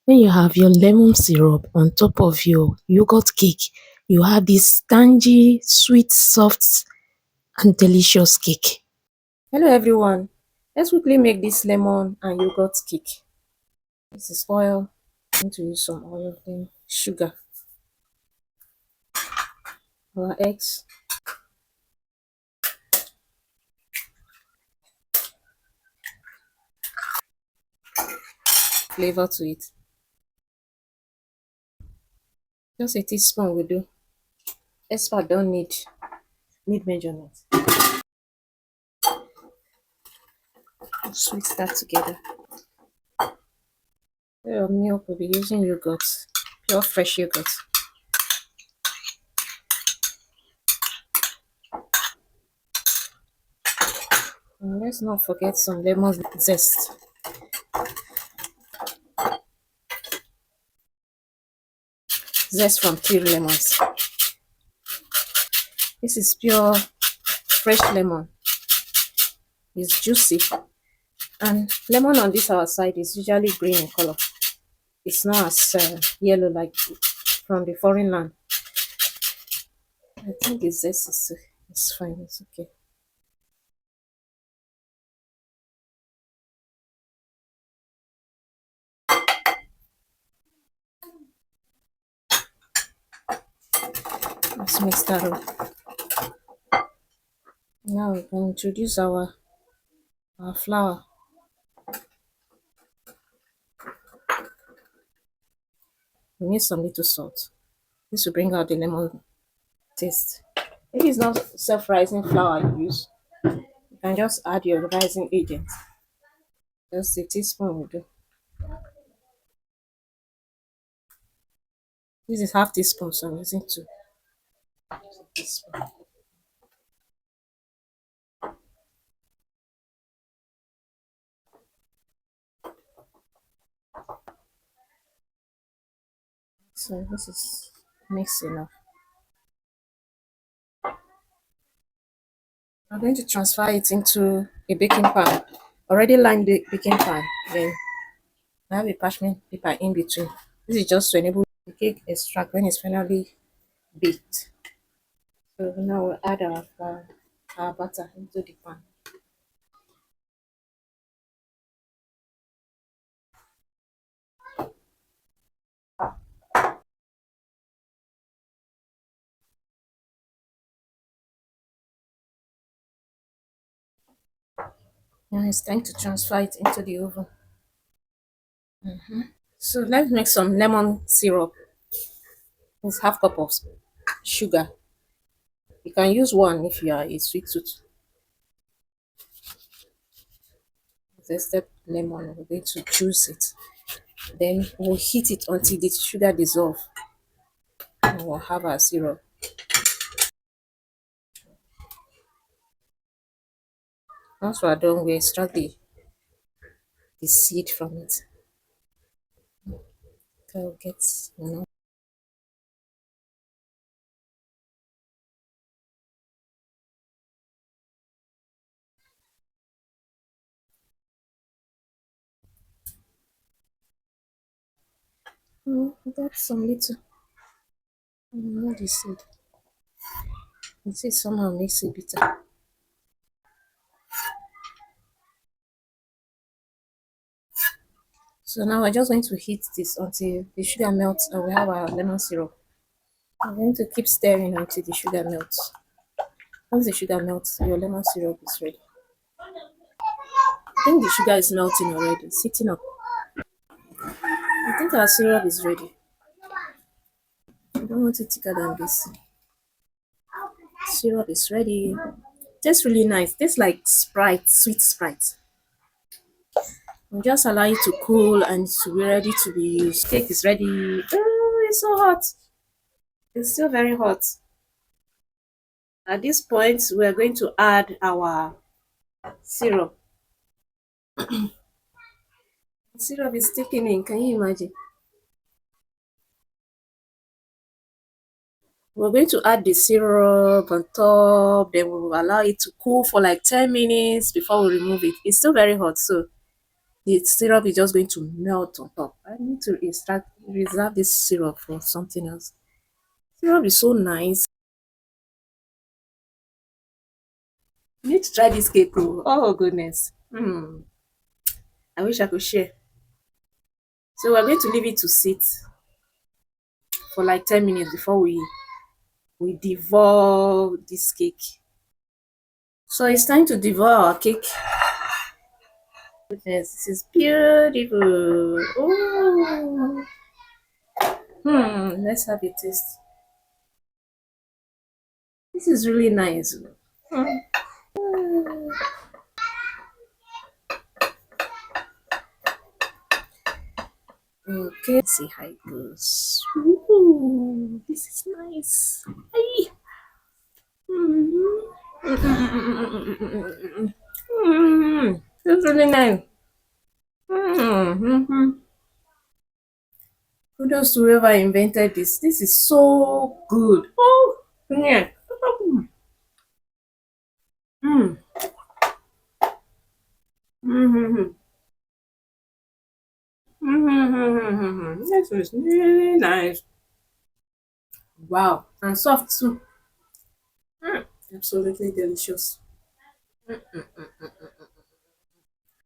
When you have your lemon syrup on top of your yogurt cake, you have this tangy, sweet, soft, and delicious cake. Hello everyone. Let's quickly make this lemon and yogurt cake. This is oil. I'm going to use some oil, then sugar, our eggs, flavor to it. Just a teaspoon will do. Expert don't need measurement. Sweet that together. Your milk will be using yogurt, pure fresh yogurt. And let's not forget some lemon zest. Zest from 3 lemons. This is pure fresh lemon. It's juicy. And lemon on this our side is usually green in color. It's not as yellow like from the foreign land. I think the zest is fine. It's okay. Let's mix that up. Now we can introduce our flour. We need some little salt. This will bring out the lemon taste. If it's not self-rising flour you use, you can just add your rising agent. Just a teaspoon will do. This is half teaspoon, so I'm using 2 teaspoons. So this is mixed enough. I'm going to transfer it into a baking pan. Already lined the baking pan. Then I have a parchment paper in between. This is just to enable the cake extract when it's finally baked. So now we'll add our butter into the pan. Now it's time to transfer it into the oven. So let's make some lemon syrup. It's half cup of sugar. You can use one if you are a sweet tooth. Zested lemon, we're going to juice it. Then we'll heat it until the sugar dissolve. And we'll have our syrup. Once we're done, we extract the seed from it. So we'll get, you know. That's some little. Not the seed. The seed somehow makes it bitter. So now we're just going to heat this until the sugar melts and we have our lemon syrup. I'm going to keep stirring until the sugar melts. Once the sugar melts, your lemon syrup is ready. I think the sugar is melting already. It's heating up. I think our syrup is ready. I don't want it thicker than this. Syrup is ready. Tastes really nice. Tastes like Sprite, sweet Sprite. We'll just allow it to cool and to be ready to be used. Cake is ready. Oh, it's so hot. It's still very hot. At this point, we're going to add our syrup. The syrup is sticking in. Can you imagine? We're going to add the syrup on top, then we'll allow it to cool for like 10 minutes before we remove it. It's still very hot, so The syrup is just going to melt on top. I need to reserve this syrup for something else. Syrup is so nice. You need to try this cake. Oh, oh goodness. I wish I could share. So we're going to leave it to sit for like 10 minutes before we devour this cake. So it's time to devour our cake. Goodness, this is beautiful. Oh, let's have a taste. This is really nice. Hmm. Okay, let's see how it goes. Ooh, this is nice. Ay. It's really nice. Mm. Kudos to whoever invented this. This is so good. Oh, yeah. Mm. Mm-hmm. Mm-hmm. This is really nice. Wow, and soft too. Mm. Absolutely delicious.